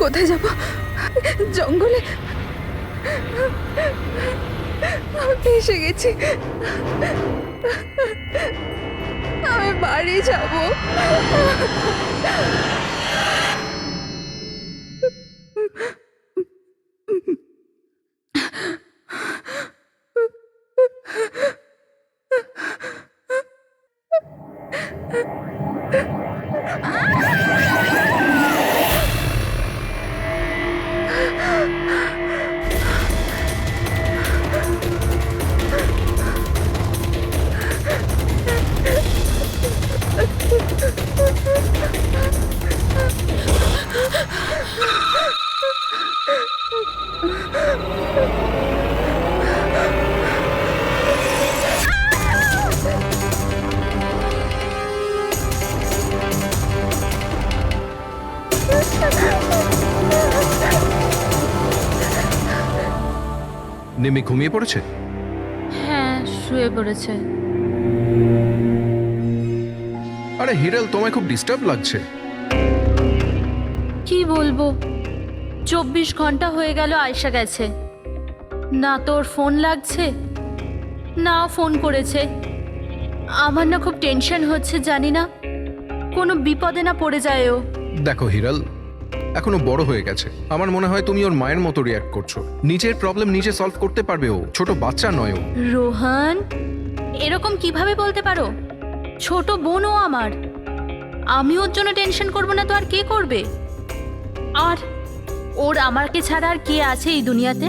কোথায় যাব? জঙ্গলে? আমি এসে গেছি। আমি বাড়ি যাব। নিমি ঘুমিয়ে পড়েছে? হ্যাঁ, শুয়ে পড়েছে। আরে হিরাল, তোমায় খুব ডিস্টার্ব লাগছে। কি বলবো, 24 ঘন্টা হয়ে গেল আয়েশা গেছে, না তোর ফোন লাগছে না ফোন করেছে। আমার না খুব টেনশন হচ্ছে, জানি না কোনো বিপদে না পড়ে যায় ও। দেখো হিরাল, এখনো বড় হয়ে গেছে। আমার মনে হয় তুমি ওর মায়ের মতো রিয়াক্ট করছো। নিজের প্রবলেম নিজে সলভ করতে পারবে ও, ছোট বাচ্চা নয় ও। রোহান, এরকম কিভাবে বলতে পারো? ছোট বোন ও আমার। আমি ওর জন্য টেনশন করবো না তো আর কে করবে? আর ওর আমাকে ছাড়া আর কে আছে এই দুনিয়াতে?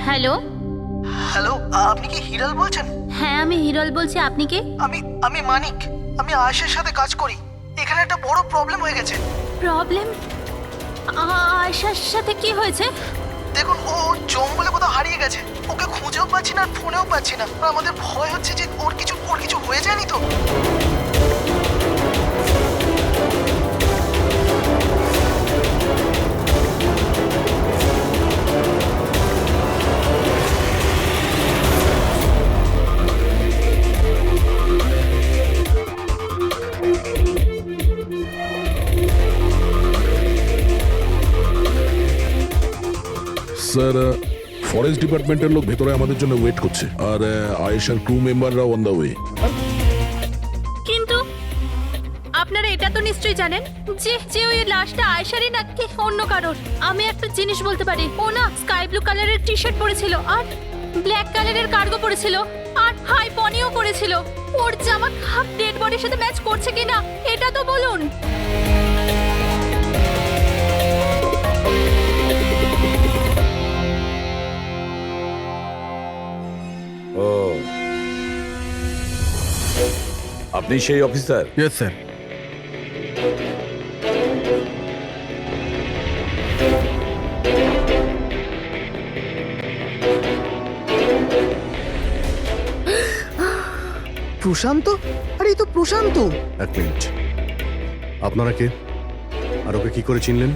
হ্যালো হ্যালো, আপনি কি হিরাল বলছেন? হ্যাঁ, আমি হিরল বলছি। আপনি কে? আমি মানিক। আমি আয়েশার সাথে কাজ করি। এখানে একটা বড় প্রবলেম হয়ে গেছে। প্রবলেম? আয়েশার সাথে কি হয়েছে? দেখুন, ও জঙ্গলে কোথাও হারিয়ে গেছে। ওকে খুঁজেও পাচ্ছি না, আর ফোনেও পাচ্ছি না। আর আমাদের ভয় হচ্ছে যে ওর কিছু হয়ে যায়নি তো। স্যার, ফরেস্ট ডিপার্টমেন্টের লোক ভেতরে আমাদের জন্য ওয়েট করছে, আর আয়েশার ক্রু মেম্বাররাও অন দ্য ওয়ে। কিন্তু আপনারা এটা তো নিশ্চয়ই জানেন যে যে ওই লাশটা আয়েশারই নাকি অন্য কারোর। আমি একটা জিনিস বলতে পারি, ও না স্কাই ব্লু কালারের টি শার্ট পরেছিল আর ব্ল্যাক কালারের কার্গো পরেছিল আর হাই পনিও করেছিল। ওর জামা হাফ ডেড বডির সাথে ম্যাচ করছে কিনা এটা তো বলুন। ও, আপনি সেই অফিসার? Yes sir. প্রশান্ত? আরে এই তো প্রশান্ত। এক মিনিট, আপনারা কে আর ওকে কি করে চিনলেন?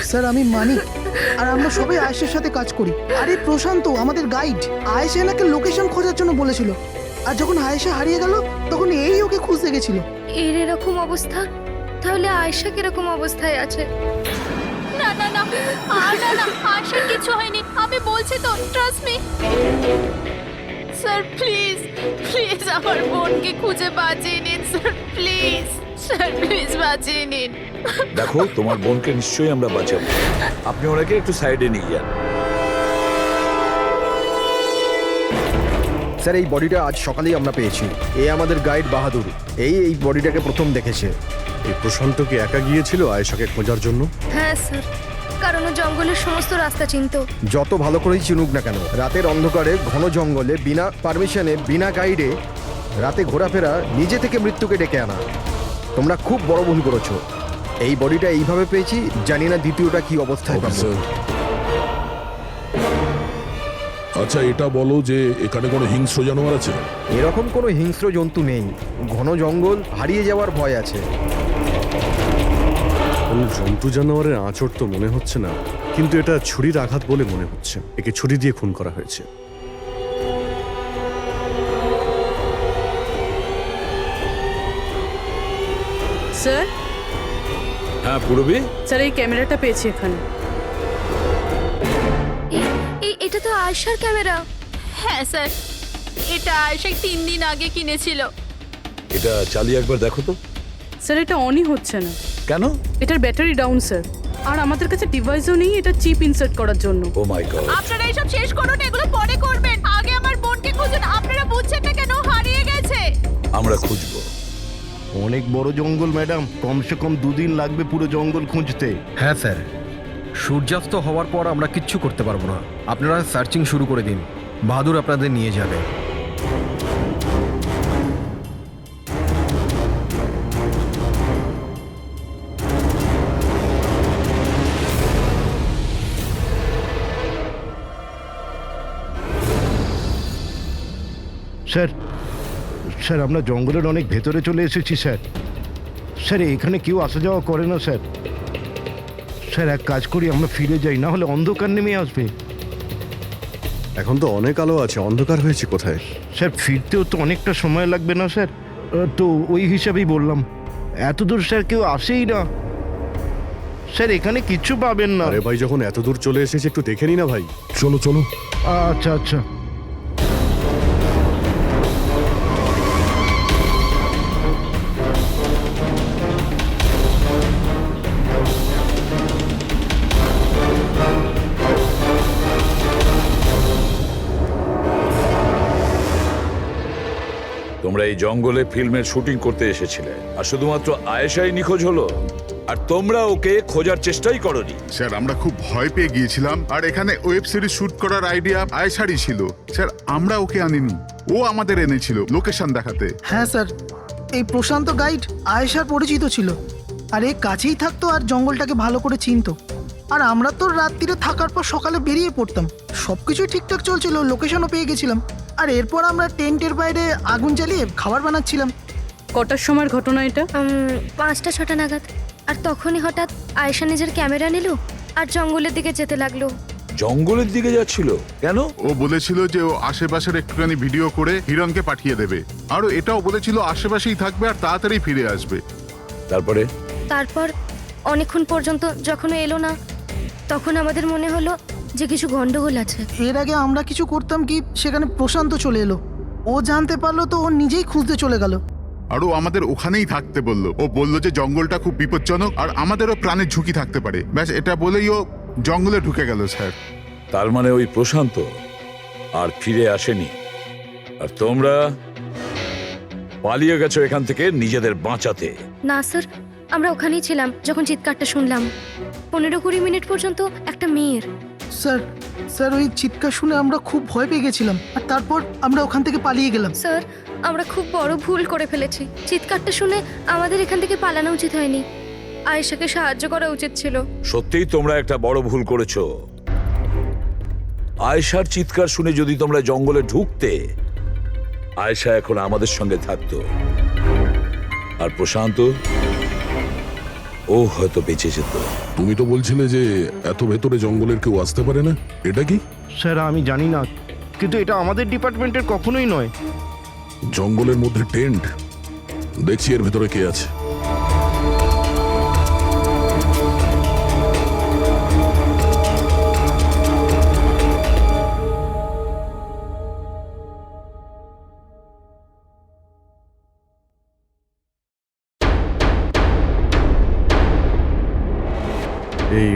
স্যার, আমি মানিক, আর আমরা সবাই আয়েশার সাথে কাজ করি। আরে প্রশান্ত আমাদের গাইড। আয়েশা এনাকে লোকেশন খোঁজার জন্য বলেছিল, আর যখন আয়েশা হারিয়ে গেল তখন এই ওকে খুঁজতে গেছিল। এর এরকম অবস্থা, তাহলে আয়েশা কিরকম অবস্থায় আছে? না না না, না না, আয়েশার কিছু হয়নি, আমি বলছি তো, trust me. Sir please please আমার বোনকে খুঁজে বাঁচিয়ে নিন স্যার, প্লিজ স্যার, প্লিজ বাঁচিয়ে নিন। দেখো, তোমার বোনকে নিশ্চয়ই আমরা বাঁচাবো। আপনি ওনাকে একটু সাইডে নিয়ে যান। স্যার, এই বডিটা আজ সকালেই আমরা পেয়েছি। এ আমাদের গাইড বাহাদুর, এই বডিটাকে প্রথম দেখেছে। এই প্রশান্ত কি একা গিয়েছিল আয়েশাকে খোঁজার জন্য? হ্যাঁ স্যার, কারণ ও জঙ্গলের সমস্ত রাস্তা চিনত। যত ভালো করেই চিনুক না কেন, রাতের অন্ধকারে ঘন জঙ্গলে বিনা পারমিশনে বিনা গাইডে রাতে ঘোরাফেরা নিজে থেকে মৃত্যুকে ডেকে আনা, তোমরা খুব বড় ভুল করেছো। এই বডিটা এইভাবে পেয়েছি, জানি না দ্বিতীয়টা কি অবস্থায় পাবো। অফিসার, আচ্ছা এটা বলো যে এখানে কোনো হিংস্র জানোয়ার আছে? এরকম কোনো হিংস্র জন্তু নেই। ঘন জঙ্গল, হারিয়ে যাওয়ার ভয় আছে। কোনো জন্তু জানোয়ারের আঁচড় তো মনে হচ্ছে না। কিন্তু এটা ছুরির আঘাত বলে মনে হচ্ছে। একে ছুরি দিয়ে খুন করা হয়েছে। স্যার হ্যাঁ পূরবী, স্যার এই ক্যামেরাটা পেয়েছি এখানে। এটা তো আয়শার ক্যামেরা। হ্যাঁ স্যার, এটা আয়েশা 3 দিন আগে কিনেছিল। এটা চালিয়ে একবার দেখো তো। স্যার এটা অনই হচ্ছে না। কেন? এটার ব্যাটারি ডাউন স্যার। আর আমাদের কাছে ডিভাইসও নেই এটা চিপ ইনসার্ট করার জন্য। ও মাই গড। আপনারা এইসব শেষ করুন, এগুলো পরে করবেন। আগে আমার বোনকে খুঁজুন। আপনারা বুঝছেন না কেন? হারিয়ে গেছে। আমরা খুঁজবো। অনেক বড় জঙ্গল ম্যাডাম, কমসে কম 2 দিন লাগবে পুরো জঙ্গল খুঁজতে। হ্যাঁ স্যার, সূর্যাস্ত হওয়ার পর আমরা কিচ্ছু করতে পারবো না। আপনারা সার্চিং শুরু করে দিন, বাহাদুর আপনাদের নিয়ে যাবে। স্যার, স্যার আমরা জঙ্গলের অনেক ভেতরে চলে এসেছি স্যার। স্যার এখানে কেউ আসা যাওয়া করে না স্যার। স্যার এক কাজ করি, আমরা ফিরে যাই, না হলে অন্ধকার নেমে আসবে। এখন তো অনেক আলো আছে, অন্ধকার হয়েছে কোথায়? স্যার ফিরতেও তো অনেকটা সময় লাগবে না স্যার? তো ওই হিসাবেই বললাম। এত দূর স্যার কেউ আসেই না স্যার, এখানে কিচ্ছু পাবেন না। আরে ভাই, যখন এত দূর চলে এসেছে একটু দেখে নি না ভাই। চলো চলো। আচ্ছা আচ্ছা। তোমরা এই জঙ্গলে ফিল্মের শুটিং করতে এসেছিলে, আর শুধুমাত্র আয়েশাই নিখোঁজ হলো, আর তোমরা ওকে খোঁজার চেষ্টাই করনি। স্যার আমরা খুব ভয় পেয়ে গিয়েছিলাম, আর এখানে ওয়েব সিরিজ শুট করার আইডিয়া আয়েশারই ছিল। স্যার আমরা ওকে আনিনি, ও আমাদের এনেছিল লোকেশন দেখাতে। হ্যাঁ স্যার, এই প্রশান্ত গাইড আয়েশার পরিচিত ছিল, আর এ কাছেই থাকতো আর জঙ্গলটাকে ভালো করে চিনতো। আর আমরা তো রাত্রিরে থাকার পর সকালে বেরিয়ে পড়তাম। সব কিছুই ঠিকঠাক চলছিল, লোকেশনও পেয়ে গেছিলাম। আর এরপর আমরা টেন্টের বাইরে আগুন জ্বালিয়ে খাবার বানাচ্ছিলাম। কটার সময়ের ঘটনা এটা? 5টা-6টা নাগাদ। আর তখনই হঠাৎ আয়েশা নিজের ক্যামেরা নিল আর জঙ্গলের দিকে যেতে লাগলো। জঙ্গলের দিকে যাচ্ছিল কেন? ও বলেছিল যে ও আশেপাশের একটুখানি ভিডিও করে হিরণকে পাঠিয়ে দেবে, আর এটাও বলেছিল আশেপাশেই থাকবে আর তাড়াতাড়ি ফিরে আসবে। তারপর অনেকক্ষণ পর্যন্ত যখন ও এলো না, তখন আমাদের মনে হলো যে কিছু গন্ডগোল আছে। এর আগে আমরা কিছু করতাম কি, সেখানে প্রশান্ত চলে এলো। ও জানতে পারলো তো ও নিজেই খুঁজতে চলে গেল। আর ও আমাদের ওখানেই থাকতে বলল। ও বলল যে জঙ্গলটা খুব বিপজ্জনক আর আমাদেরও প্রাণের ঝুঁকি থাকতে পারে। ব্যাস এটা বলেই ও জঙ্গলে ঢুকে গেল স্যার। তার মানে ওই প্রশান্ত আর ফিরে আসেনি, আর তোমরা পালিয়ে গেছো এখান থেকে নিজেদের বাঁচাতে। না স্যার, আমরা ওখানেই ছিলাম যখন চিৎকারটা শুনলাম। 15-20 মিনিট পর্যন্ত একটা মেয়ের। স্যার, স্যার ওই চিৎকার শুনে আমরা খুব ভয় পেয়ে গেছিলাম, আর তারপর আমরা ওখান থেকে পালিয়ে গেলাম। স্যার, আমরা খুব বড় ভুল করে ফেলেছি। চিৎকারটা শুনে আমাদের এখান থেকে পালানো উচিত হয়নি, আয়েশাকে সাহায্য করা উচিত ছিল। সত্যিই তোমরা একটা বড় ভুল করেছো। আয়েশার চিৎকার শুনে যদি তোমরা জঙ্গলে ঢুকতে, আয়েশা এখন আমাদের সঙ্গে থাকতো, আর প্রশান্ত ও হয়তো বেঁচে যেত। তুমি তো বলছিলে যে এত ভেতরে জঙ্গলের কেউ আসতে পারে না, এটা কি? স্যার আমি জানি না, কিন্তু এটা আমাদের ডিপার্টমেন্টের কখনোই নয়। জঙ্গলের মধ্যে টেন্ট, দেখছি এর ভেতরে কে আছে। এই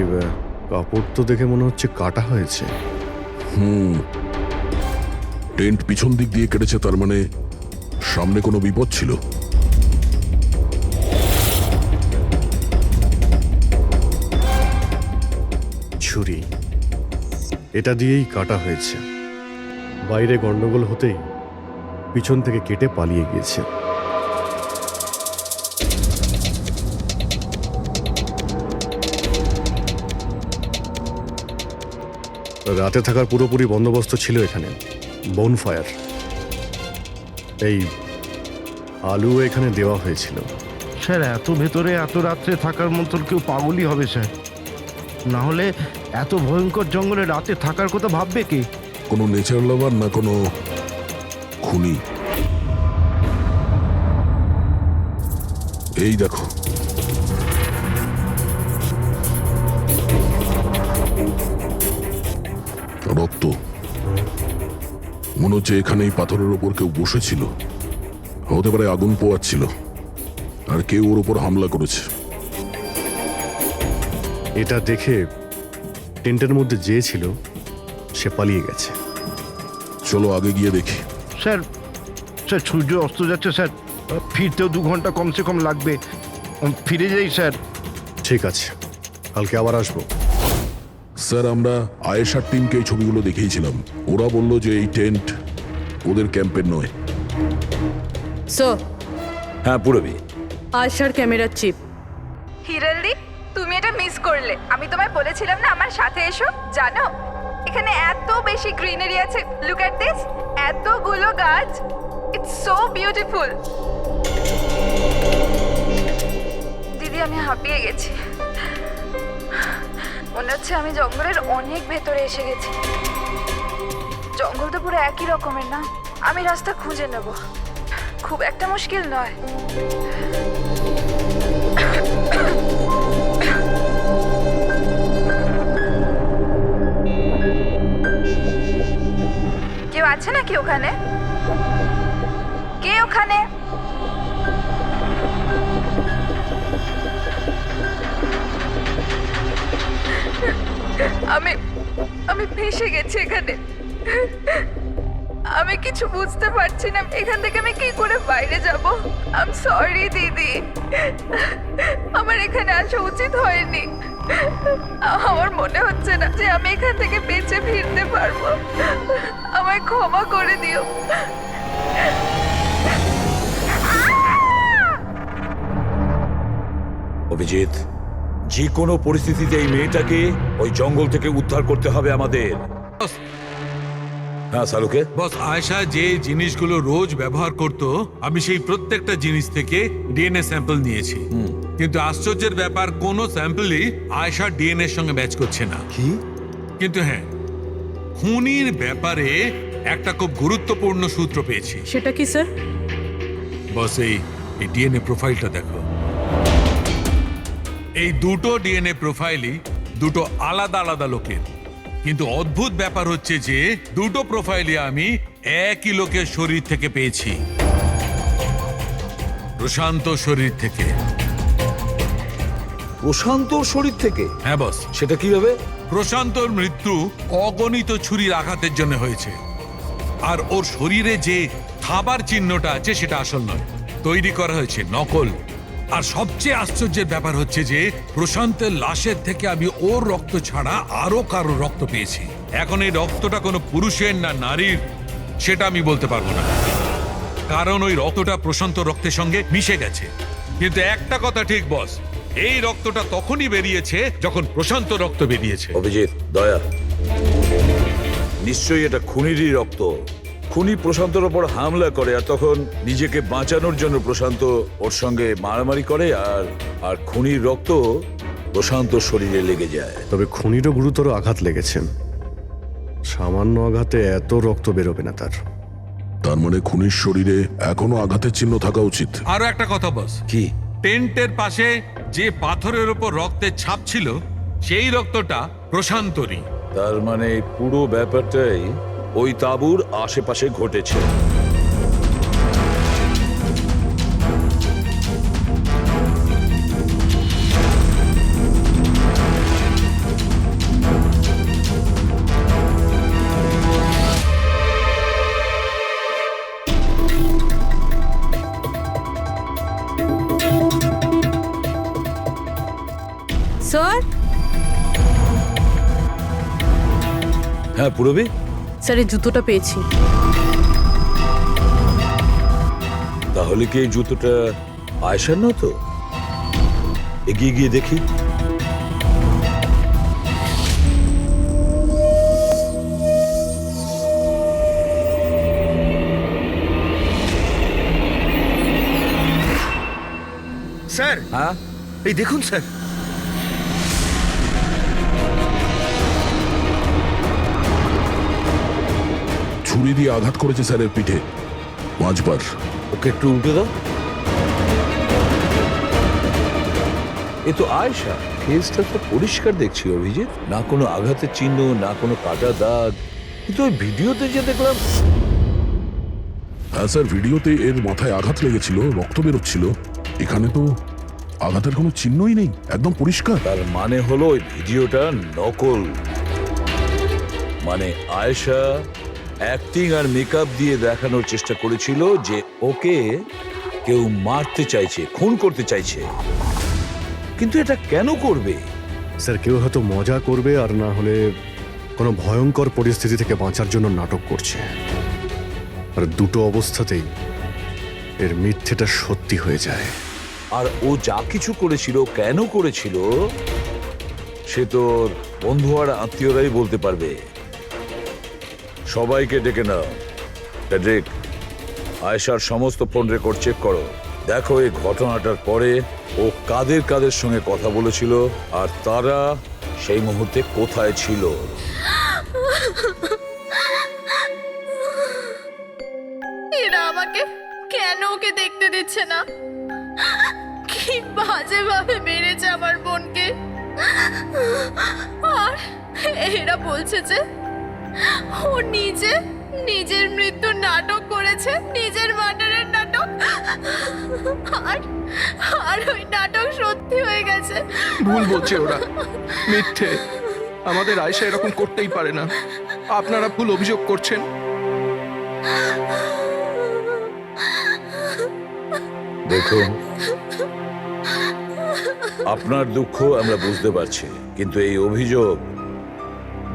কাপড় তো দেখে মনে হচ্ছে কাটা হয়েছে। টেন্ট পিছন দিক দিয়ে কেটেছে, তার মানে সামনে কোনো বিপদ ছিল। ছুরি, এটা দিয়েই কাটা হয়েছে। বাইরে গন্ডগোল হতেই পিছন থেকে কেটে পালিয়ে গিয়েছে। রাতে থাকার পুরোপুরি বন্দোবস্ত ছিল এখানে, বোনফায়ার। এই আলু এখানে দেওয়া হয়েছিল। স্যার এত ভেতরে এত রাত্রে থাকার মতো কেউ পাগলই হবে স্যার। না হলে এত ভয়ঙ্কর জঙ্গলে রাতে থাকার কথা ভাববে কি? কোনো নেচার লাভার না কোনো খুনি? এই দেখো, রক্ত। মনে হচ্ছে এখানেই পাথরের ওপর কেউ বসেছিল। হতে পারে আগুন পোয়াচ্ছিল আর কেউ ওর ওপর হামলা করেছে। এটা দেখে টেন্টের মধ্যে যে ছিল সে পালিয়ে গেছে। চলো আগে গিয়ে দেখি। স্যার স্যার সূর্য অস্ত যাচ্ছে স্যার, ফিরতেও 2 ঘন্টা কমসে কম লাগবে। ফিরে যাই স্যার। ঠিক আছে, কালকে আবার আসবো। স্যার, আমরা আয়েশার টিমকে এই ছবিগুলো দেখিয়েছিলাম। ওরা বলল যে এই টেন্ট ওদের ক্যাম্পের নয়। স্যার, হ্যাঁ পুরবি, আয়শার ক্যামেরার চিপ। হিরালদি, তুমি এটা মিস করলে। আমি তোমায় বলেছিলাম না আমার সাথে এসো। জানো এখানে এত বেশি গ্রিনারি আছে। লুক এট দিস, এতগুলো গাছ। It's so beautiful. দিদি, আমি হাঁপিয়ে গেছি। মনে হচ্ছে আমি জঙ্গলের অনেক ভেতরে এসে গেছি। জঙ্গল তো পুরো একই রকমের না? আমি রাস্তা খুঁজে নেব, খুব একটা মুশকিল নয়। কেউ আছে নাকি ওখানে? কে ওখানে? আমি ফেঁসে গেছি এখানে। আমি কিছু বুঝতে পারছি না। এখান থেকে আমি কি করে বাইরে যাব? আই এম সরি দিদি, আমার এখানে আসা উচিত হয়নি। আমার মনে হচ্ছে না যে আমি এখান থেকে বেঁচে ফিরতে পারবো। আমায় ক্ষমা করে দিও। অভিজিৎ, যে কোনো পরিস্থিতিতে এই মেয়েটাকে ওই জঙ্গল থেকে উদ্ধার করতে হবে আমাদের। হ্যাঁ সালুকে। বস, আয়েশা যে জিনিসগুলো রোজ ব্যবহার করত, আমি সেই প্রত্যেকটা জিনিস থেকে ডিএনএ স্যাম্পল নিয়েছি। কিন্তু আশ্চর্যের ব্যাপার, কোনো স্যাম্পলই আয়েশার ডিএনএ সঙ্গে ম্যাচ করছে না। কি? কিন্তু হ্যাঁ, খুনির ব্যাপারে একটা খুব গুরুত্বপূর্ণ সূত্র পেয়েছি। সেটা কি স্যার? বস, এই ডিএনএ প্রোফাইলটা দেখো। এই দুটো ডিএনএ প্রোফাইলই দুটো আলাদা আলাদা লোকের। কিন্তু অদ্ভুত ব্যাপার হচ্ছে যে দুটো প্রোফাইলই আমি একই লোকের শরীর থেকে পেয়েছি, প্রশান্ত শরীর থেকে। প্রশান্ত শরীর থেকে? হ্যাঁ বস। সেটা কিভাবে? প্রশান্তর মৃত্যু অগণিত ছুরির আঘাতের জন্য হয়েছে, আর ওর শরীরে যে খাবার চিহ্নটা আছে সেটা আসল নয়, তৈরি করা হয়েছে নকল। আর সবচেয়ে আশ্চর্যের ব্যাপার হচ্ছে যে প্রশান্তের লাশের থেকে আমি ওর রক্ত ছাড়া আরো কারো রক্ত পেয়েছি। এখন এই রক্তটা কোনো পুরুষের না নারীর সেটা আমি বলতে পারবো না, কারণ ওই রক্তটা প্রশান্ত রক্তের সঙ্গে মিশে গেছে। কিন্তু একটা কথা ঠিক বস, এই রক্তটা তখনই বেরিয়েছে যখন প্রশান্ত রক্ত বেরিয়েছে। অভিজিৎ, দয়া, নিশ্চয়ই এটা খুনিরই রক্ত। খুনি প্রশান্তর ওপর হামলা করে, আর তখন নিজেকে বাঁচানোর জন্য প্রশান্ত ওর সঙ্গে মারামারি করে, আর খুনির রক্ত প্রশান্ত শরীরে লেগে যায়। তবে খুনিরও গুরুতর আঘাত লেগেছে। সামান্য আঘাতে এত রক্ত বেরোবে না তার। তার মানে খুনির শরীরে এখনো আঘাতের চিহ্ন থাকা উচিত। আরো একটা কথা বস। কি? টেন্টের পাশে যে পাথরের উপর রক্তের ছাপ ছিল সেই রক্তটা প্রশান্তরই। তার মানে পুরো ব্যাপারটাই ওই তাঁবুর আশেপাশে ঘটেছে। স্যার? হ্যাঁ পুরবি। স্যার, এই জুতোটা পেয়েছি। তাহলে কি এই জুতোটা আয়েশার না? তো এগিয়ে গিয়ে দেখি। স্যার, হ্যাঁ এই দেখুন স্যার। ছুরি দিয়ে আঘাত করেছে স্যারের পিঠে 5 বার। ওকে একটু উল্টে দাও। এ তো আয়েশা, ফেসটা তো পরিষ্কার দেখছি অভিজিৎ, না কোনো আঘাতের চিহ্ন, না কোনো কাটা দাগ। কিন্তু ওই ভিডিওতে যে দেখলাম। হ্যাঁ স্যার, ভিডিওতে এর মাথায় আঘাত লেগেছিল, রক্ত বেরোচ্ছিল। এখানে তো আঘাতের কোনো চিহ্নই নেই, একদম পরিষ্কার। তার মানে হলো ওই ভিডিওটা নকল। মানে আয়েশা অ্যাক্টিং আর মেকআপ দিয়ে দেখানোর চেষ্টা করেছিল যে ওকে কেউ মারতে চাইছে, খুন করতে চাইছে। কিন্তু এটা কেন করবে? স্যার, কেউ হয়তো মজা করবে, আর না হলে কোনো ভয়ঙ্কর পরিস্থিতি থেকে বাঁচার জন্য নাটক করছে। আর দুটো অবস্থাতেই এর মিথ্যেটা সত্যি হয়ে যায়। আর ও যা কিছু করেছিল, কেন করেছিল, সে তোর বন্ধু আর আত্মীয়রাই বলতে পারবে। সবাইকে ডেকে নাও। ফেডরিক, আয়েশার সমস্ত ফোন রেকর্ড চেক করো। দেখো এই ঘটনাটার পরে ও কাদের কাদের সঙ্গে কথা বলেছিল আর তারা সেই মুহূর্তে কোথায় ছিল। এরা আমাকে কেন ওকে দেখতে দিচ্ছে না? কি বাজে ভাবে মেরেছে আমার বোনকে। আর এরা বলছে যে ও নিজের মৃত্যুর নাটক করেছে, নিজের মার্ডারের নাটক। আর ওই নাটক সত্যি হয়ে গেছে। ভুল বলছে ওরা, মিথ্যে। আমাদের আয়েশা এরকম করতেই পারে না। আপনারা ভুল অভিযোগ করছেন। দেখুন, আপনার দুঃখ আমরা বুঝতে পারছি, কিন্তু এই অভিযোগ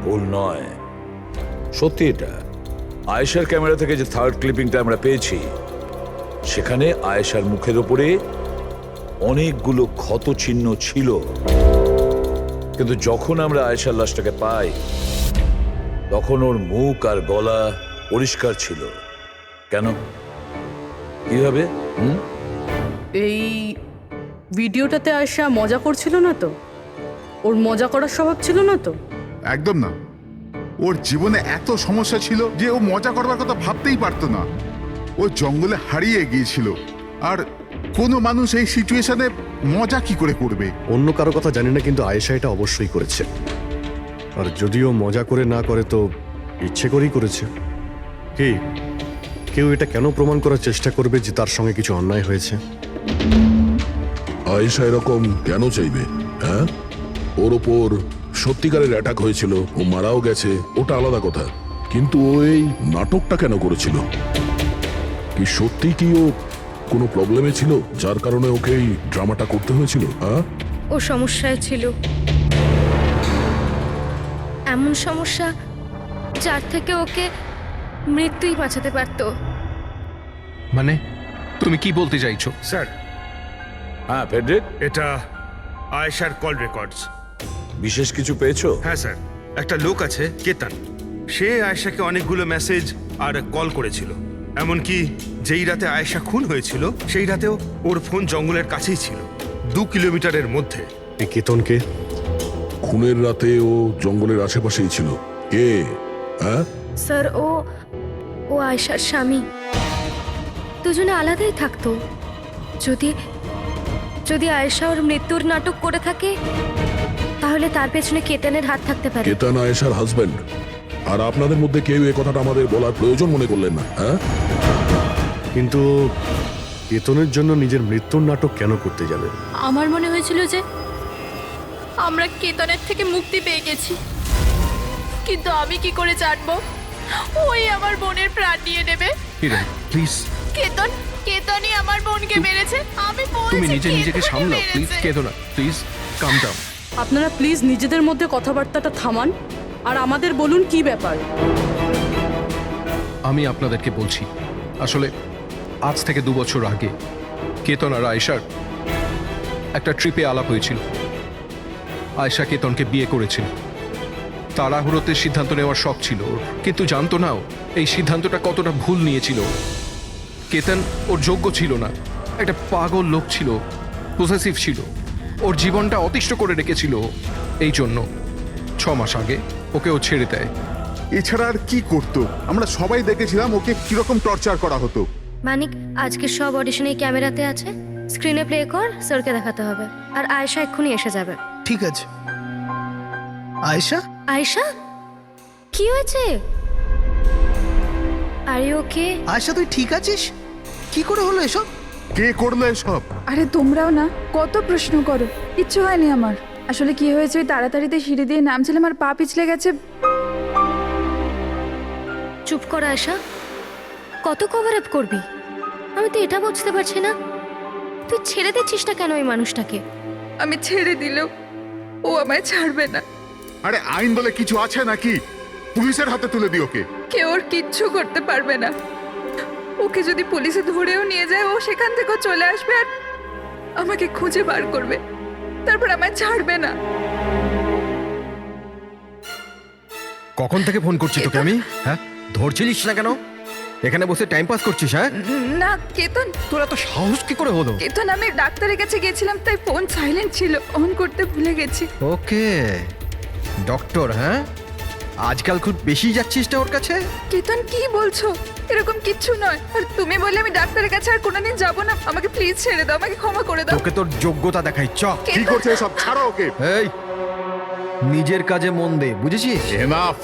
ভুল নয়, সত্যি। এটা আয়েশার ক্যামেরা থেকে যে থার্ড ক্লিপিংটা আমরা পেয়েছি, সেখানে আয়েশার মুখের উপরে অনেকগুলো ক্ষত চিহ্ন ছিল। কিন্তু যখন আমরা আয়েশার লাশটাকে পাই, তখন ওর মুখ আর গলা পরিষ্কার ছিল। কেন, কিভাবে? এই ভিডিওটাতে আয়েশা মজা করছিল না তো? ওর মজা করার স্বভাব ছিল না তো? একদম না। ওর জীবনে এত সমস্যা ছিল যে ও মজা করবার কথা ভাবতেই পারতো না। ও জঙ্গলে হারিয়ে গিয়েছিল, আর কোনো মানুষ এই সিচুয়েশনে মজা কি করে করবে? অন্য কারো কথা জানি না, কিন্তু আয়েশা এটা অবশ্যই করেছে। আর যদিও মজা করে না করে তো ইচ্ছে করেই করেছে। কি কেউ এটা কেন প্রমাণ করার চেষ্টা করবে যে তার সঙ্গে কিছু অন্যায় হয়েছে? আয়েশা এরকম কেন চাইবে? হ্যাঁ, ওর ওপর সত্যিকারের অ্যাটাক হয়েছিল, ও মারাও গেছে, ওটা আলাদা কথা। কিন্তু ও এই নাটকটা কেন করেছিল? কি সত্যি কি ও কোনো প্রবলেমে ছিল যার কারণে ওকে এই ড্রামাটা করতে হয়েছিল? হ্যাঁ, ও সমস্যায় ছিল, এমন সমস্যা যার থেকে ওকে মৃত্যুই বাঁচাতে পারতো। মানে তুমি কি বলতে চাইছো? স্যার, হ্যাঁ ফেডরিক, এটা আয়েশার কল রেকর্ডস। বিশেষ কিছু পেয়েছো? হ্যাঁ স্যার, একটা লোক আছে কেতন, সে আয়েশাকে অনেকগুলো মেসেজ আর কল করেছিল। এমনকি যেই রাতে আয়েশা খুন হয়েছিল, সেই রাতেও ওর ফোন জঙ্গলের কাছেই ছিল, 2 কিলোমিটারের মধ্যে। এই কেতনকে? খুনের রাতে ও জঙ্গলের আশেপাশেই ছিল। কে? হ্যাঁ স্যার, ও আয়েশার স্বামী। দুজনে আলাদাই থাকতো। যদি আয়েশা ওর মৃত্যুর নাটক করে থাকে, তাহলে তার পেছনে কেতনের হাত থাকতে পারে। কেতন আয়েশার হাজবেন্ড, আর আপনাদের মধ্যে কেউ এই কথাটা আমাদের বলার প্রয়োজন মনে করলেন না। হ্যাঁ, কিন্তু কেতনের জন্য নিজের মৃত্যুর নাটক কেন করতে যাবে? আমার মনে হয়েছিল যে আমরা কেতনের থেকে মুক্তি পেয়ে গেছি, কিন্তু আমি কি করে জানবো ওই আমার বোনের প্রাণ নিয়ে নেবে? প্লিজ, কেতনই আমার বোনকে মেরেছে। আমি বলছি, তুমি নিজেকে কেতনই সামলাও প্লিজ। মেরেছে। কেদনা, প্লিজ কাম ডাউন। আপনারা প্লিজ নিজেদের মধ্যে কথাবার্তাটা থামান আর আমাদের বলুন কি ব্যাপার। আমি আপনাদেরকে বলছি, আসলে আজ থেকে 2 বছর আগে কেতন আর আয়েশার একটা ট্রিপে আলাপ হয়েছিল। আয়েশা কেতনকে বিয়ে করেছিল। তাড়াহুড়োতে সিদ্ধান্ত নেওয়ার শখ ছিল ওর, কিন্তু জানতো না ও এই সিদ্ধান্তটা কতটা ভুল নিয়েছিল। কেতন ওর যোগ্য ছিল না, একটা পাগল লোক ছিল, পসেসিভ ছিল, ওর জীবনটা অতিষ্ঠ করে রেখেছিল। এই জন্য 6 মাস আগে ওকে ও ছেড়ে দেয়। এছাড়া আর কি করতো? আমরা সবাই দেখেছিলাম ওকে কিরকম টর্চার করা হতো। মানিক, আজকে সব অডিশনে ক্যামেরাতে আছে, স্ক্রিনে প্লে কর, স্যারকে দেখাতে হবে। আর আয়েশা এক্ষুনি এসে যাবে। ঠিক আছে। আয়েশা, আয়েশা, কি হয়েছে? আর ওকে? আয়েশা তুই ঠিক আছিস? কি করে হলো এসব? কে করলো এসব? আরে তোমরাও না কত প্রশ্ন করো, কিচ্ছু হয়নি আমার। আসলে কি হয়েছে, ওই তাড়াতাড়িতে সিঁড়ি দিয়ে নামছিলাম আর পা পিছলে গেছে। চুপ কর আয়েশা, কত কভার আপ করবি? আমি তো এটা বুঝতে পারছি না, তুই ছেড়ে দিচ্ছিস না কেন ওই মানুষটাকে? আমি ছেড়ে দিলেও ও আমায় ছাড়বে না। আরে আইন বলে কিছু আছে নাকি? পুলিশের হাতে তুলে দি ওকে। কেউ ওর কিচ্ছু করতে পারবে না। ওকে যদি পুলিশে ধরেও নিয়ে যায়, ও সেখান থেকেও চলে আসবে আর আমাকে খুঁজে বার করবে, তারপর আমায় ছাড়বে না। কখন থেকে ফোন করছি তোকে আমি? হ্যাঁ, ধরছিলিস না কেন? এখানে বসে টাইম পাস করছিস? হ্যাঁ না কেতন, তোর এত সাহস কি করে হলো? কেতন আমি ডাক্তারের কাছে গেছিলাম, তাই ফোন সাইলেন্ট ছিল, অন করতে ভুলে গেছি। ওকে, ডক্টর, হ্যাঁ আজকাল খুব বেশি যাচ্ছিস না ওর কাছে? কেতন কি বলছো? এরকম কিচ্ছু নয়। আর তুমি বললে আমি ডাক্তারের কাছে আর কোনোদিন যাব না। আমাকে প্লিজ ছেড়ে দাও, আমাকে ক্ষমা করে দাও। তোকে তোর যোগ্যতা দেখাই, চ। কি করছে এসব? ছাড়ো ওকে। এই, নিজের কাজে মন দে, বুঝেছিস? Enough,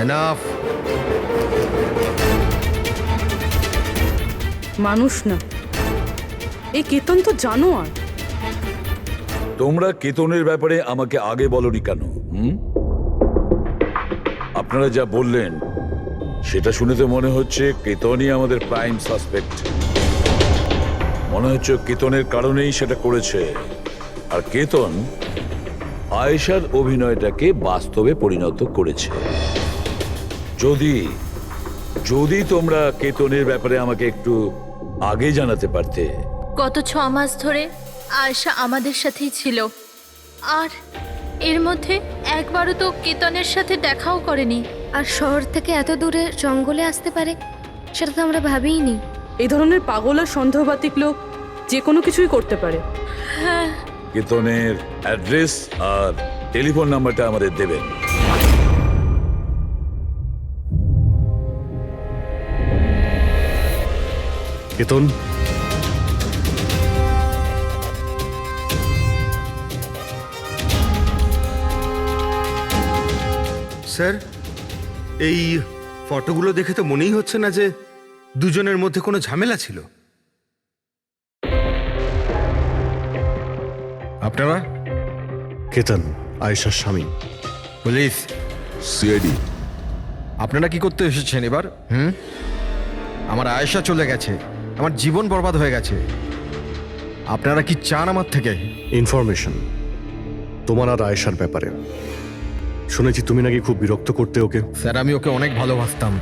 enough. মানুষ না, এই কেতন তো জানোয়ার। তোমরা কেতনের ব্যাপারে আমাকে আগে বলনি কেন? আপনারা যা বললেন সেটা শুনে তো মনে হচ্ছে কেতনই আমাদের প্রাইম সাসপেক্ট। মনে হচ্ছে কেতনের কারণেই সেটা করেছে। আর কেতন আয়েশার অভিনয়টাকে বাস্তবে পরিণত করেছে। যদি যদি তোমরা কেতনের ব্যাপারে আমাকে একটু আগে জানাতে পারতে। গত 6 মাস ধরে আয়েশা আমাদের সাথেই ছিল, আর এর মধ্যে একবারও তো কেতনের সাথে দেখাও করেনি। আর শহর থেকে এত দূরে জঙ্গলে আসতে পারে সেটা তো আমরা ভাবিইনি। এই ধরনের পাগল আর সন্দেহবাতিক লোক যে কোনো কিছুই করতে পারে। হ্যাঁ, কেতনের অ্যাড্রেস আর টেলিফোন নাম্বারটা আমাদের দেবেন। কেতন, স্যার, এই ফটোগুলো দেখে তো মনেই হচ্ছে না যে দুজনের মধ্যে কোনো ঝামেলা ছিল। আপনারা? কেতন আয়েশার স্বামী। Police, CID. আপনারা কি করতে এসেছেন এবার? আমার আয়েশা চলে গেছে, আমার জীবন বরবাদ হয়ে গেছে। আপনারা কি চান আমার থেকে? ইনফরমেশন তোমার আর আয়েশার ব্যাপারে। শুনেছি তুমি নাকি খুব বিরক্ত করতে ওকে। স্যার, আমি ওকে অনেক ভালোবাসতাম,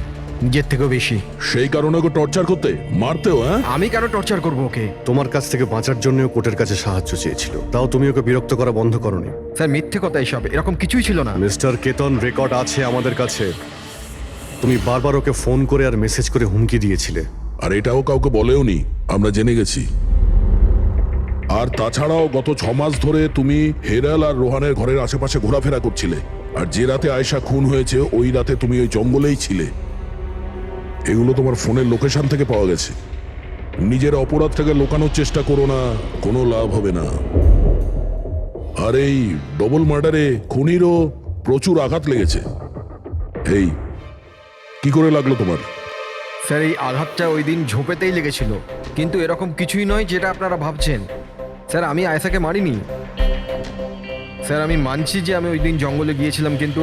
নিজের থেকেও বেশি। সেই কারণে ওকে টর্চার করতে, মারতেও? হ্যাঁ, আমি কেন টর্চার করবো ওকে? তোমার কাছ থেকে বাঁচার জন্য কোর্টের কাছে সাহায্য চেয়েছিল, তাও তুমি ওকে বিরক্ত করা বন্ধ করনি। স্যার, মিথ্যে কথা এসব, এরকম কিছুই ছিল না। মিস্টার কেতন, রেকর্ড আছে আমাদের কাছে। তুমি বারবার ওকে ফোন করে আর মেসেজ করে হুমকি দিয়েছিলে। আর এটাও কাউকে বলেওনি, আমরা জেনে গেছি। আর তাছাড়াও গত 6 মাস ধরে তুমি হেরাল আর রোহানের ঘরের আশেপাশে ঘোরাফেরা করছিলে। আর যে রাতে আয়েশা খুন হয়েছে ওই রাতে তুমি ওই জঙ্গলেই ছিলে। এগুলো তোমার ফোনের লোকেশন থেকে পাওয়া গেছে। নিজের অপরাধটাকে লুকানোর চেষ্টা করো না, কোনো লাভ হবে না। আর এই ডবল মার্ডারে খুনিরও প্রচুর আঘাত লেগেছে। এই কি করে লাগলো তোমার? স্যার, এই আঘাতটা ওই দিন ঝোপেতেই লেগেছিল, কিন্তু এরকম কিছুই নয় যেটা আপনারা ভাবছেন। স্যার, আমি আয়েশাকে মারিনি। স্যার, আমি মানছি যে আমি ওই দিন জঙ্গলে গিয়েছিলাম, কিন্তু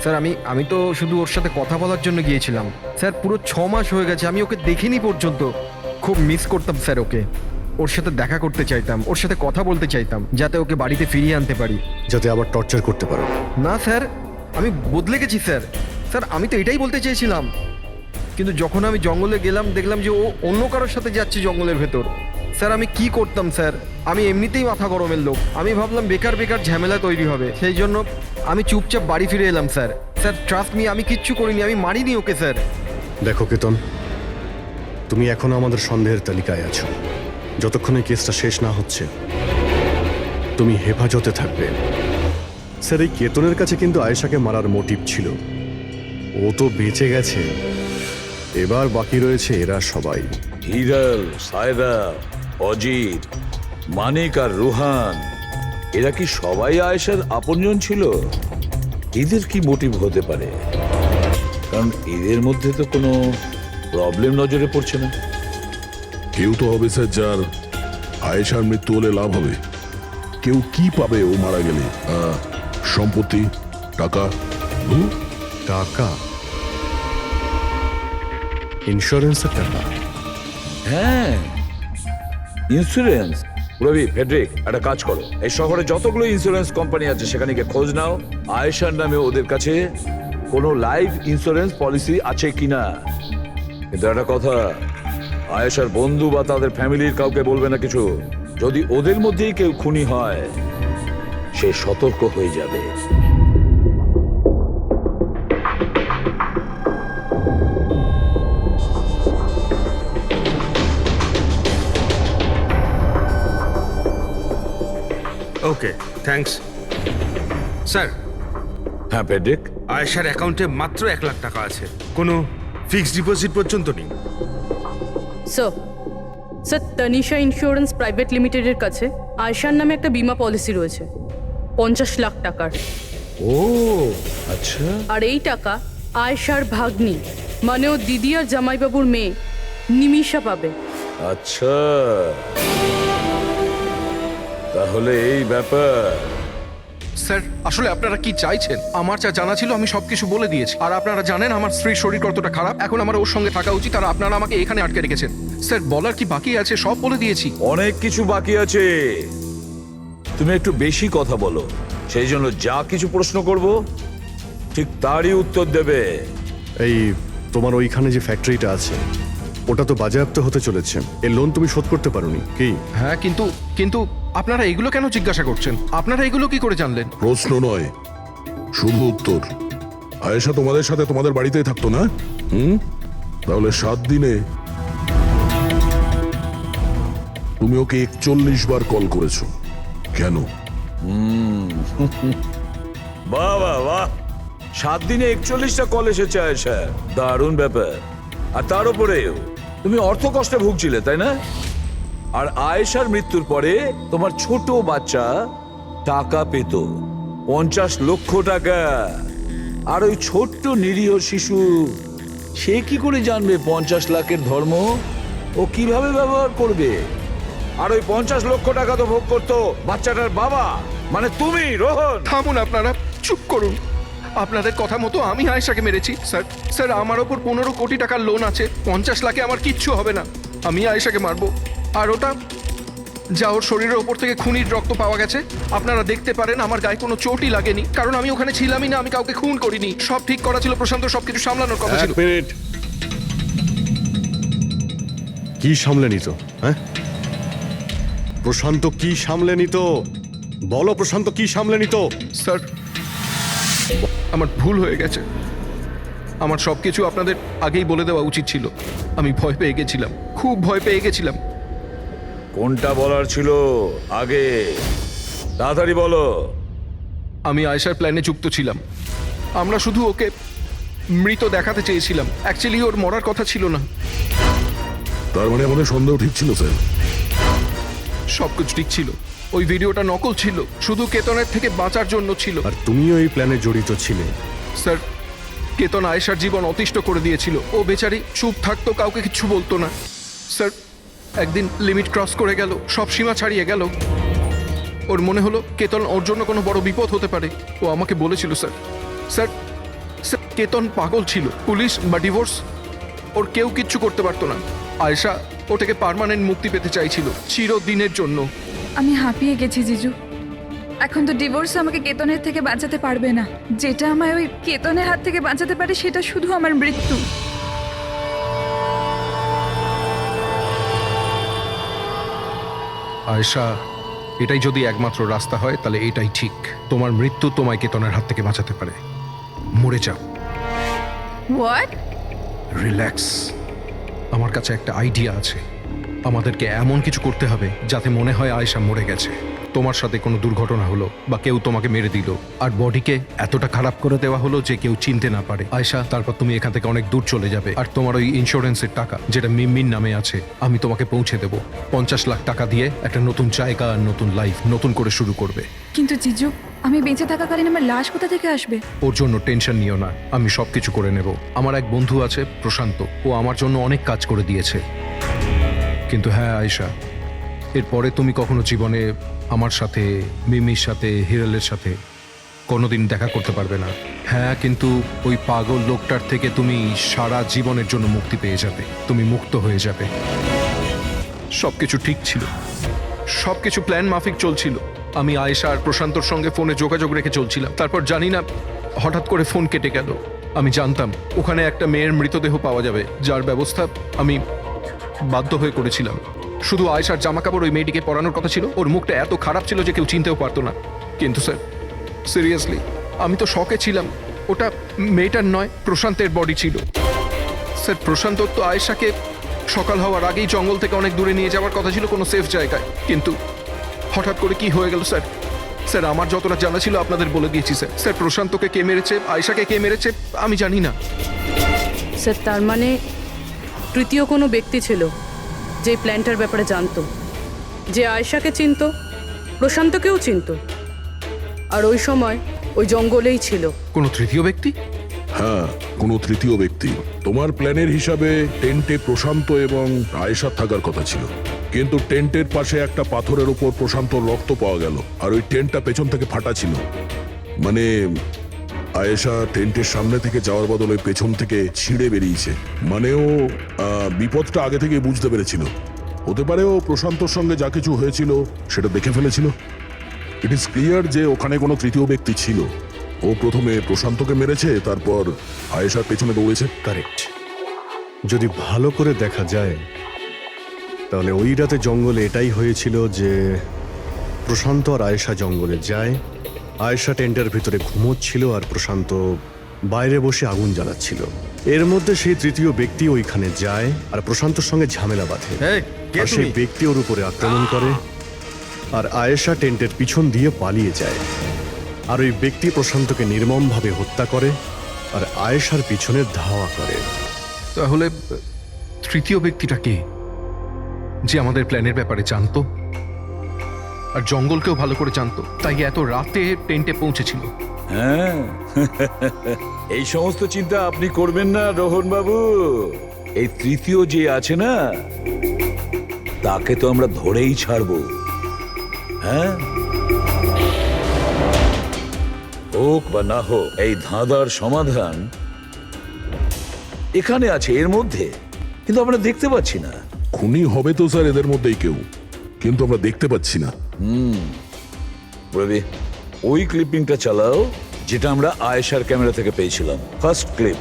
স্যার আমি তো শুধু ওর সাথে কথা বলার জন্য গিয়েছিলাম। স্যার, পুরো 6 মাস হয়ে গেছে, আমি ওকে দেখিনি পর্যন্ত। খুব মিস করতাম স্যার ওকে। ওর সাথে দেখা করতে চাইতাম, ওর সাথে কথা বলতে চাইতাম, যাতে ওকে বাড়িতে ফিরিয়ে আনতে পারি, যাতে আবার টর্চার করতে পারো। না স্যার, আমি বদলে গেছি স্যার। স্যার, আমি তো এটাই বলতে চেয়েছিলাম, কিন্তু যখন আমি জঙ্গলে গেলাম দেখলাম যে ও অন্য কারোর সাথে যাচ্ছে জঙ্গলের ভেতর। স্যার, আমি কি করতাম স্যার? আমি এমনিতেই মাথা গরমের লোক। আমি ভাবলাম বেকার বেকার ঝামেলা তৈরি হবে, সেই জন্য আমি চুপচাপ বাড়ি ফিরে এলাম স্যার। স্যার, ট্রাস্ট মি, আমি কিচ্ছু করিনি, আমি মারিনি ওকে স্যার। দেখো কেতন, তুমি এখনো আমাদের সন্দেহের তালিকায় আছো। যতক্ষণ এই কেসটা শেষ না হচ্ছে তুমি হেফাজতে থাকবে। স্যার, এই কেতনের কাছে কিন্তু আয়েশাকে মারার মোটিভ ছিল, ও তো বেঁচে গেছে, এবার বাকি রয়েছে এরা সবাই। হিরাল, সায়রা, অজিত, মানিক আর রুহান, এরা কি সবাই আয়েশার আপনজন ছিল? এদের কি মোটিভ হতে পারে? কারণ এদের মধ্যে তো কোনো প্রবলেম নজরে পড়ছে না। কেউ তো হবে স্যার যার আয়েশার মৃত্যু হলে লাভ হবে। কেউ কি পাবে ও মারা গেলে? সম্পত্তি, টাকা? টাকা? ইন্স্যুরেন্সের টাকা? হ্যাঁ, ইন্স্যুরেন্স। রবি, ফেডরিক, একটা কাজ করো, এই শহরে যতগুলো ইন্স্যুরেন্স কোম্পানি আছে সেখানে গিয়ে খোঁজ নাও আয়েশার নামে ওদের কাছে কোনো লাইফ ইন্স্যুরেন্স পলিসি আছে কিনা। কিন্তু একটা কথা, আয়েশার বন্ধু বা তাদের ফ্যামিলির কাউকে বলবে না কিছু। যদি ওদের মধ্যেই কেউ খুনি হয়, সে সতর্ক হয়ে যাবে। ওকে, থ্যাঙ্কস স্যার। হ্যাঁ ফেডরিক, আয়েশার অ্যাকাউন্টে মাত্র 1 লাখ টাকা আছে, কোনো ফিক্সড ডিপোজিট পর্যন্ত নেই। স্যার, তনিশা ইন্স্যুরেন্স প্রাইভেট লিমিটেডের কাছে আয়েশার নামে একটা বীমা পলিসি রয়েছে 50 লাখ টাকার। ও আচ্ছা। আর এই টাকা আয়েশার ভাগ্নি মানে ও দিদি আর জামাইবাবুর মেয়ে নিমিষা পাবে। আচ্ছা, তাহলে এই ব্যাপার। স্যার, আসলে আপনারা কি চাইছেন? আমার যা জানা ছিল আমি সবকিছু বলে দিয়েছি। আর আপনারা জানেন আমার স্ত্রীর শরীর কতটা খারাপ, এখন আমার ওর সঙ্গে থাকা উচিত, আর আপনারা আমাকে এখানে আটকে রেখেছেন। স্যার, বলার কি বাকি আছে? সব বলে দিয়েছি। অনেক কিছু বাকি আছে। তুমি একটু বেশি কথা বলো, সেই জন্য যা কিছু প্রশ্ন করব ঠিক তারই উত্তর দেবে। এই তোমার ওইখানে যে ফ্যাক্টরিটা আছে ওটা তো বাজেয়াপ্ত হতে চলেছে, এর লোন তুমি শোধ করতে পারোনি কি? হ্যাঁ, কিন্তু আপনারা এগুলো কেন জিজ্ঞাসা করছেন? আপনারা এগুলো কি করে জানলেন? প্রশ্ন নয়, শুধু উত্তর। আয়েশা তোমাদের সাথে তোমাদের বাড়িতেই থাকতো না? তাহলে 7 দিনে তুমি ওকে 41 বার কল করেছো কেন? বাহ বাহ বাহ, 7 দিনে 41টা কল এসেছে আয়েশা, দারুণ ব্যাপার। আর তার উপরেও তুমি অর্থ কষ্টে ভুগছিলে, তাই না? আর আয়েশার মৃত্যুর পরে তোমার ছোট বাচ্চা টাকা পেত 50 লক্ষ টাকা। আর ওই ছোট্ট নিরীহ শিশু, সে কি করে জানবে 50 লাখের ধর্ম? ও কিভাবে ব্যবহার করবে? আর ওই 50 লক্ষ টাকা তো ভোগ করতো বাচ্চাটার বাবা, মানে তুমি, রোহন। থামুন আপনারা, চুপ করুন। আপনাদের কথা মতো আমি আয়েশাকে মেরেছি। স্যার, আমার ওপর 15 কোটি টাকার লোন আছে। 50 লাখে আমার কিচ্ছু হবে না। আমি আয়েশাকে মারবো। আর ওটা যা ওর শরীরের ওপর থেকে খুনির রক্ত পাওয়া গেছে, আপনারা দেখতে পারেন আমার গায়ে কোনো চোটই লাগেনি, কারণ আমি ওখানে ছিলামই না। আমি কাউকে খুন করিনি। সব ঠিক করা ছিল, প্রশান্ত সবকিছু সামলানোর কথা ছিল। 1 মিনিট। কি সামলে নিত? হ্যাঁ, প্রশান্ত কি সামলে নিত? বলো, প্রশান্ত কি সামলে নিত? স্যার, আমার ভুল হয়ে গেছে। আমার সবকিছু আপনাদের আগেই বলে দেওয়া উচিত ছিল। আমি ভয় পেয়ে গেছিলাম, খুব ভয় পেয়ে গেছিলাম। কোনটা বলার ছিল আগে? তাড়াতাড়ি বলো। আমি আয়েশার প্ল্যানে যুক্ত ছিলাম। আমরা শুধু ওকে মৃত দেখাতে চেয়েছিলাম। অ্যাকচুয়ালি ওর মরার কথা ছিল না। তার মানে আমাদের সন্দেহ ঠিক ছিল স্যার? সবকিছু ঠিক ছিল। ওই ভিডিওটা নকল ছিল, শুধু কেতনের থেকে বাঁচার জন্য ছিল। আর তুমিও এই প্ল্যানে জড়িত ছিলে? স্যার, কেতন আয়েশার জীবন অতিষ্ঠ করে দিয়েছিল। ও বেচারি চুপ থাকতো, কাউকে কিছু বলতো না। স্যার, একদিন লিমিট ক্রস করে গেল, সব সীমা ছাড়িয়ে গেল। ওর মনে হলো কেতন ওর জন্য কোনো বড় বিপদ হতে পারে। ও আমাকে বলেছিল স্যার, কেতন পাগল ছিল। পুলিশ বা ডিভোর্স ওর কেউ কিচ্ছু করতে পারতো না। আয়েশা ওটাকে পার্মানেন্ট মুক্তি পেতে চাইছিল, চিরদিনের জন্য। আমি হাঁপিয়ে গেছি জিজু। এখন তো ডিভোর্স আমাকে কেতনের থেকে বাঁচাতে পারবে না। যেটা আমায় ওই কেতনের হাত থেকে বাঁচাতে পারে সেটা শুধু আমার মৃত্যু। আয়েশা, এটাই যদি একমাত্র রাস্তা হয় তাহলে এটাই ঠিক। তোমার মৃত্যু তোমায় কেতনের হাত থেকে বাঁচাতে পারে। মরে যাও। হোয়াট? রিল্যাক্স। আমার কাছে একটা আইডিয়া আছে। আমাদেরকে এমন কিছু করতে হবে যাতে মনে হয় আয়েশা মরে গেছে। তোমার সাথে কোনো দুর্ঘটনা হলো বা কেউ তোমাকে মেরে দিল আর বডিকে এতটা খারাপ করে দেওয়া হলো যে কেউ চিনতে না পারে আয়েশা, তারপর তুমি এখান থেকে অনেক দূর চলে যাবে আর তোমার ওই ইন্স্যুরেন্সের টাকা যেটা মিমির নামে আছে আমি তোমাকে পৌঁছে দেবো। 50 লাখ টাকা দিয়ে একটা নতুন জায়গা আর নতুন লাইফ নতুন করে শুরু করবে। কিন্তু জিজু, আমি বেঁচে থাকাকালীন আমার লাশ কোথা থেকে আসবে? ওর জন্য টেনশন নিও না, আমি সবকিছু করে নেব। আমার এক বন্ধু আছে প্রশান্ত, ও আমার জন্য অনেক কাজ করে দিয়েছে। কিন্তু হ্যাঁ আয়েশা, এরপরে তুমি কখনো জীবনে আমার সাথে, মিমির সাথে, হিরালের সাথে কোনোদিন দেখা করতে পারবে না। হ্যাঁ, কিন্তু ওই পাগল লোকটার থেকে তুমি সারা জীবনের জন্য মুক্তি পেয়ে যাবে, তুমি মুক্ত হয়ে যাবে। সবকিছু ঠিক ছিল, সবকিছু প্ল্যান মাফিক চলছিল। আমি আয়েশা আর প্রশান্তর সঙ্গে ফোনে যোগাযোগ রেখে চলছিলাম, তারপর জানি না হঠাৎ করে ফোন কেটে গেল। আমি জানতাম ওখানে একটা মেয়ের মৃতদেহ পাওয়া যাবে, যার ব্যবস্থা আমি বাধ্য হয়ে করেছিলাম। শুধু আয়েশার জামা কাপড় ওই মেয়েটিকে পরানোর কথা ছিল, ওর মুখটা এত খারাপ ছিল যে কেউ চিনতেও পারতো না। কিন্তু স্যার সিরিয়াসলি আমি তো শকে ছিলাম, ওটা মেয়েটার নয়, প্রশান্তের বডি ছিল। স্যার প্রশান্ত তো আয়েশাকে সকাল হওয়ার আগেই জঙ্গল থেকে অনেক দূরে নিয়ে যাওয়ার কথা ছিল কোনো সেফ জায়গায়, কিন্তু হঠাৎ করে কি হয়ে গেল স্যার? স্যার আমার যতটা জানা ছিল আপনাদের বলে দিয়েছি স্যার। স্যার প্রশান্তকে কে মেরেছে, আয়েশাকে কে মেরেছে আমি জানি না। স্যার তার মানে তৃতীয় কোনো ব্যক্তি ছিল যে প্ল্যানটার ব্যাপারে জানতো, যে আয়েশাকে চিনতো, প্রশান্তকেও চিনতো, আর ওই সময় ওই জঙ্গলেই ছিল। কোনো তৃতীয় ব্যক্তি? হ্যাঁ, কোনো তৃতীয় ব্যক্তি। তোমার প্ল্যানের হিসাবে টেন্টে প্রশান্ত এবং আয়েশা থাকার কথা ছিল, কিন্তু টেন্টের পাশে একটা পাথরের উপর প্রশান্তর রক্ত পাওয়া গেল, আর ওই টেন্টটা পেছন থেকে ফাটা ছিল। মানে আয়েশা টেন্টের সামনে থেকে যাওয়ার বদলে পেছন থেকে ছিঁড়ে বেরিয়েছে। মানে ও বিপদটা আগে থেকে বুঝতে পেরেছিল। হতে পারে ও প্রশান্তর সঙ্গে যা কিছু হয়েছিল সেটা দেখে ফেলেছিল। ইট ইজ ক্লিয়ার যে ওখানে কোনো তৃতীয় ব্যক্তি ছিল। ও প্রথমে প্রশান্তকে মেরেছে, তারপর আয়েশার পেছনে দৌড়েছে। কারেক্ট। যদি ভালো করে দেখা যায় তাহলে ওই রাতে জঙ্গলে এটাই হয়েছিল যে প্রশান্ত আর আয়েশা জঙ্গলে যায়, আয়েশা টেন্টের ভিতরে ঘুমোচ্ছিল আর প্রশান্ত বাইরে বসে আগুন জ্বালাচ্ছিল। এর মধ্যে সেই তৃতীয় ব্যক্তি ওইখানে যায় আর প্রশান্তর সঙ্গে ঝামেলা বাঁধে, আর সেই ব্যক্তি ওর উপরে আক্রমণ করে, আর আয়েশা টেন্টের পিছন দিয়ে পালিয়ে যায়। আর ওই ব্যক্তি প্রশান্তকে নির্মমভাবে হত্যা করে আর আয়েশার পিছনে ধাওয়া করে। তাহলে তৃতীয় ব্যক্তিটা কে, যে আমাদের প্ল্যানের ব্যাপারে জানতো আর জঙ্গলকেও ভালো করে জানতো, তাই এত রাতে টেন্টে পৌঁছেছিল? হ্যাঁ, এই সমস্ত চিন্তা আপনি করবেন না রোহন বাবু। এই তৃতীয় যে আছে না, তাকে তো আমরা ধরেই ছাড়বো। হ্যাঁ, হোক বা না হোক, এই ধাঁধার সমাধান এখানে আছে, এর মধ্যে, কিন্তু আমরা দেখতে পাচ্ছি না। খুনি হবে তো স্যার এদের মধ্যেই কেউ, কিন্তু আমরা দেখতে পাচ্ছি না। রবি, ওই ক্লিপিংটা চালাও যেটা আমরা আয়েশার ক্যামেরা থেকে পেয়েছিলাম, ফার্স্ট ক্লিপ।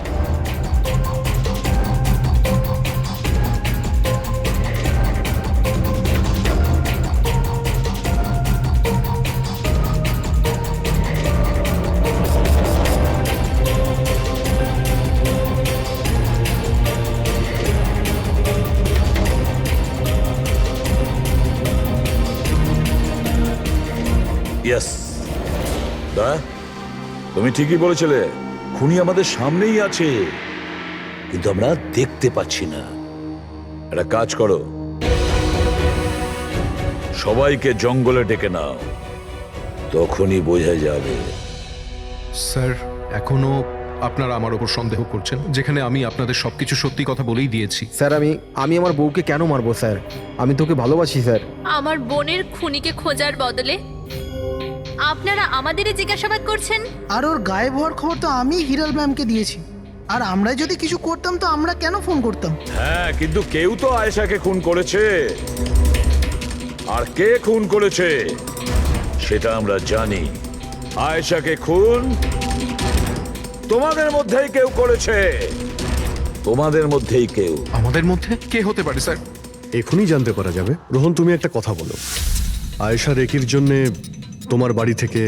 ইয়েস, দা তুমি ঠিকই বলেছিলে, খুনি আমাদের সামনেই আছে, কিন্তু আমরা দেখতে পাচ্ছি না। একটা কাজ করো, সবাইকে জঙ্গলে ডেকে নাও, তখনই বোঝা যাবে। স্যার এখনো আপনারা আমার ওপর সন্দেহ করছেন, যেখানে আমি আপনাদের সবকিছু সত্যি কথা বলেই দিয়েছি। স্যার আমি আমার বউকে কেন মারবো স্যার? আমি তোকে ভালোবাসি স্যার। আমার বোনের খুনিকে খোঁজার বদলে আপনারা আমাদেরই জিজ্ঞাসাবাদ করছেন। আর ওর গায়েব হওয়ার খবর তো আমি হিরাল ম্যামকে দিয়েছি, আর আমরা যদি কিছু করতাম তো আমরা কেন ফোন করতাম? হ্যাঁ, কিন্তু কেউ তো আয়েশাকে খুন করেছে, আর কে খুন করেছে সেটা আমরা জানি। আয়েশাকে খুন তোমাদের মধ্যেই কেউ করেছে, তোমাদের মধ্যেই কেউ। আমাদের মধ্যে কে হতে পারে স্যার? এখনই জানতে পারা যাবে। রোহন, তুমি একটা কথা বলো, আয়েশা রেকির জন্যে তোমার বাড়ি থেকে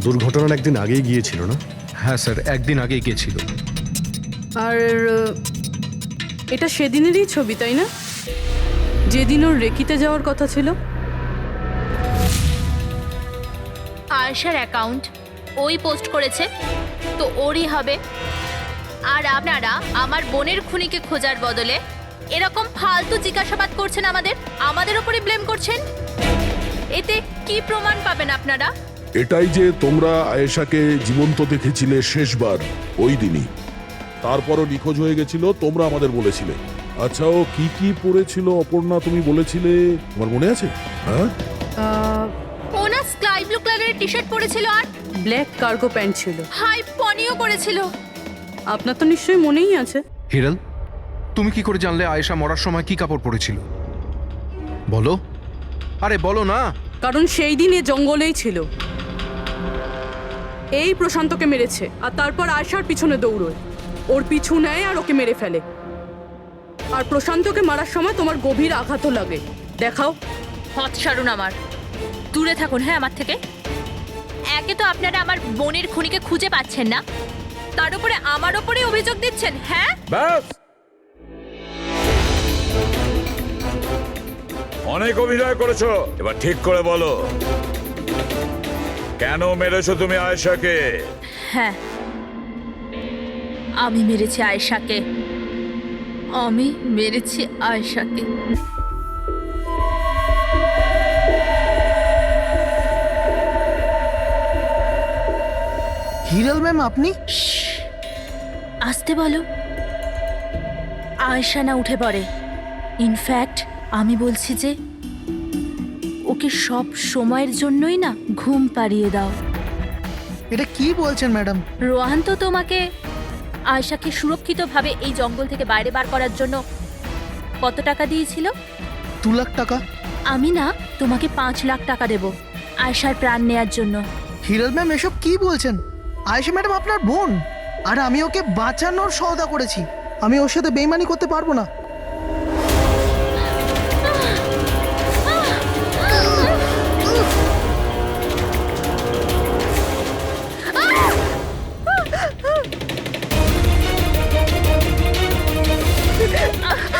দুর্ঘটনার একদিন আগেই গিয়েছিল না? হ্যাঁ স্যার, একদিন আগেই গিয়েছিল। আর এটা সেদিনেরই ছবি, তাই না? যেদিন ওর রেকিতে যাওয়ার কথা ছিল। আয়শার অ্যাকাউন্ট ওই পোস্ট করেছে, তো ওরই হবে। আর আপনারা আমার বোনের খুনিকে খোঁজার বদলে এরকম ফালতু জিজ্ঞাসাবাদ করছেন, আমাদের উপরে ব্লেম করছেন। এতে কি প্রমাণ পাবেন আপনারা? এটাই যে তোমরা আয়েশাকে জীবন্ত দেখেছিলে শেষবার ওই দিনই, তারপরও নিখোঁজ হয়ে গেছিল, তোমরা আমাদের বলেছিলে। আচ্ছা, ও কি কি পরেছিল অপর্ণা, তুমি বলেছিলে, তোমার মনে আছে? হ্যাঁ, ও না স্কাই ব্লু কালারের টি শার্ট পরেছিল আর ব্ল্যাক কার্গো প্যান্ট ছিল। হাই পনিও করেছিল। আপনার তো নিশ্চয়ই মনেই আছে। হিরল, তুমি কি করে জানলে আয়েশা মরার সময় কি কাপড় পরেছিল? বলো, আরে বলো না। কারণ সেই দিন এ জঙ্গলেই ছিল। এই প্রশান্তকে মেরেছে আর তারপর আয়শার পিছনে দৌড়োয়, ওর পিছু নেয় আর ওকে মেরে ফেলে। আর প্রশান্তকে মারার সময় তোমার গভীর আঘাতও লাগে। দেখাও। হত সারুন, আমার দূরে থাকুন। হ্যাঁ, আমার থেকে। একে তো আপনারা আমার বোনের খুনিকে খুঁজে পাচ্ছেন না, তার উপরে আমার ওপরে অভিযোগ দিচ্ছেন। হ্যাঁ, ব্যাস, অনেক অভিনয় করেছো, এবার ঠিক করে বলো, কেন মেরেছো তুমি আয়েশাকে? হ্যাঁ, আমি মেরেছি আয়েশাকে। হিরল ম্যাম, আপনি? আসতে বলো। আয়েশা না উঠে পড়ে। ইনফ্যাক্ট আমি বলছি যে ওকে সব সময়ের জন্যই না ঘুম পাড়িয়ে দাও। এটা কি বলছেন ম্যাডাম? রোহান তো তোমাকে আয়েশাকে সুরক্ষিতভাবে এই জঙ্গল থেকে বাইরে বার করার জন্য কত টাকা দিয়েছিল? 2 লাখ টাকা। আমি না তোমাকে 5 লাখ টাকা দেব আয়েশার প্রাণ নেয়ার জন্য। হিরল ম্যাম, এসব কি বলছেন? আয়েশা ম্যাডাম আপনার বোন, আর আমি ওকে বাঁচানোর সওদা করেছি। আমি ওর সাথে বেইমানি করতে পারবো না।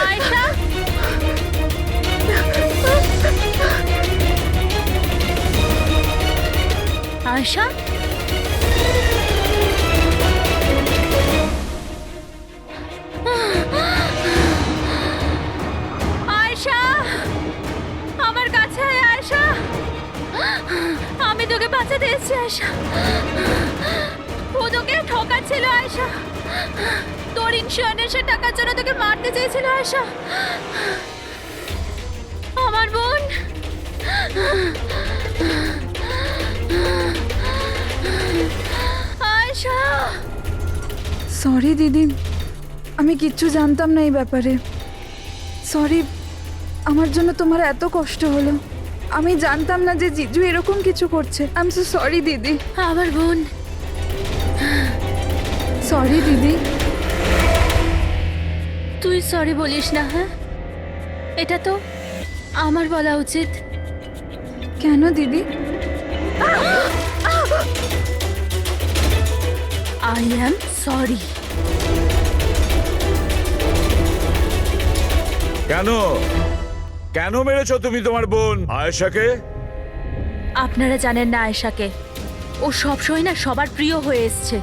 আয়েশা, আয়েশা, আয়েশা, আমার কাছে আয় আয়েশা। আমি তোকে বাঁচাতে এসেছি আয়েশা। ও তোকে ঠকাচ্ছিল আয়েশা। তোর ইন্স্যুরেন্সের টাকার জন্য তোকে মারতে চেয়েছিল আয়েশা। আমার বোন। আয়েশা। সরি দিদি, আমি কিচ্ছু জানতাম না এই ব্যাপারে। সরি, আমার জন্য তোমার এত কষ্ট হলো। আমি জানতাম না যে জিজু এরকম কিছু করছে। আই এম সো সরি দিদি। আমার বোন। সরি দিদি। তুই সরি বলিস না। হ্যাঁ, এটা তো আমার বলা উচিত। কেন দিদি? I am sorry. কেন কেন মেরেছো তুমি তোমার বোন আয়েশাকে? আপনারা জানেন না আয়েশাকে। ও সবসময় না সবার প্রিয় হয়ে এসছে।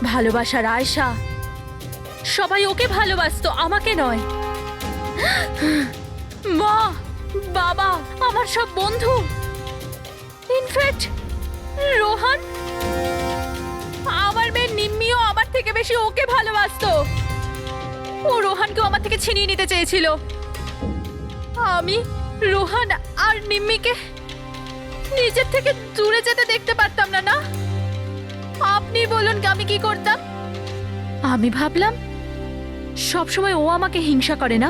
ভালোবাসার আয়েশা। সবাই ওকে ভালোবাসতো, আমাকে নয়। মা, বাবা, আমার সব বন্ধু, ইনফ্যাক্ট রোহান, আমার মেয়ে নিম্মিও আমার থেকে বেশি ওকে ভালোবাসতো। ও রোহানকেও আমার থেকে ছিনিয়ে নিতে চেয়েছিল। আমি রোহান আর নিম্মিকে নিজের থেকে দূরে যেতে দেখতে পারতাম না। না, আপনি বলুন আমি কি করতাম? আমি ভাবলাম সবসময় ও আমাকে হিংসা করে না,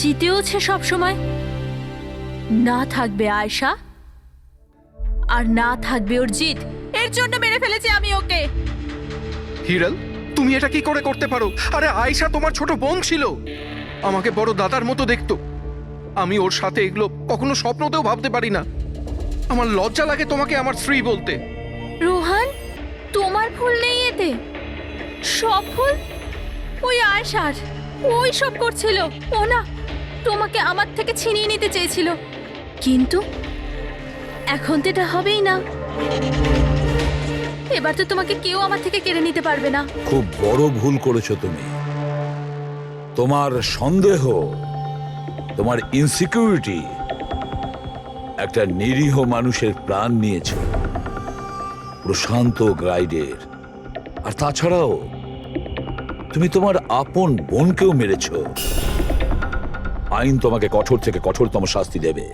জিতেওছে সবসময়। না থাকবে আয়েশা আর না থাকবে ওর জিত। এর জন্য মেরে ফেলেছি আমি ওকে। হিরল, তুমি এটা কি করে করতে পারো? আরে আয়েশা তোমার ছোট বোন ছিল, আমাকে বড় দাদার মতো দেখতো। আমি ওর সাথে এগুলো কখনো স্বপ্নতেও ভাবতে পারি না। আমার লজ্জা লাগে তোমাকে আমার স্ত্রী বলতে। রোহান, তোমার ভুল নেই এতে। সব ভুল ওই আয়েশার। ওই সব করছিল। ও না তোমাকে আমার থেকে ছিনিয়ে নিতে চেয়েছিল, কিন্তু এখন তো এটা হবেই না। এবার তো তোমাকে কেউ আমার থেকে কেড়ে নিতে পারবে না। খুব বড় ভুল করেছো তুমি। তোমার সন্দেহ, তোমার ইনসিকিউরিটি একটা নিরীহ মানুষের প্রাণ নিয়েছে, প্রশান্ত গাইডের। আর তাছাড়াও তুমি তোমার আপন বোনকেও মেরেছ। আইন তোমাকে কঠোর থেকে কঠোরতম শাস্তি দেবে।